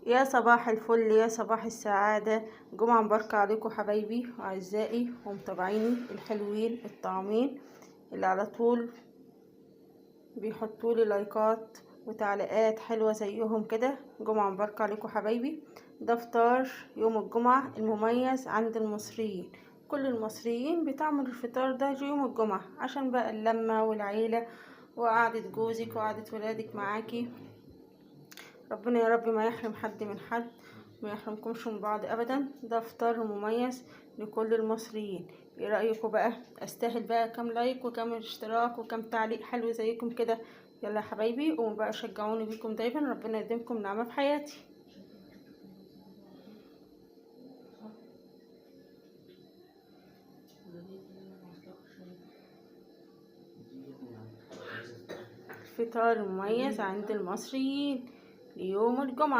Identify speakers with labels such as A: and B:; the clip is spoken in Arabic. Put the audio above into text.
A: يا صباح الفل، يا صباح السعادة. جمعة مباركة عليكم حبايبي وأعزائي ومتابعيني الحلوين الطعمين اللي على طول بيحطولي لايكات وتعليقات حلوة زيهم كده. جمعة مباركة عليكم حبايبي. ده فطار يوم الجمعة المميز عند المصريين. كل المصريين بتعمل الفطار ده يوم الجمعة عشان بقى اللمة والعيلة وقعدة جوزك وقعدة ولادك معاكي. ربنا يا رب ما يحرم حد من حد، ما يحرمكمش من بعض ابدا. ده فطار مميز لكل المصريين. ايه رايكم بقى؟ استاهل بقى كام لايك وكام اشتراك وكام تعليق حلو زيكم كده؟ يلا يا حبايبي قوموا بقى شجعوني بيكم دايما، ربنا يديمكم نعمه في حياتي. فطار مميز عند المصريين ليوم الجمعة.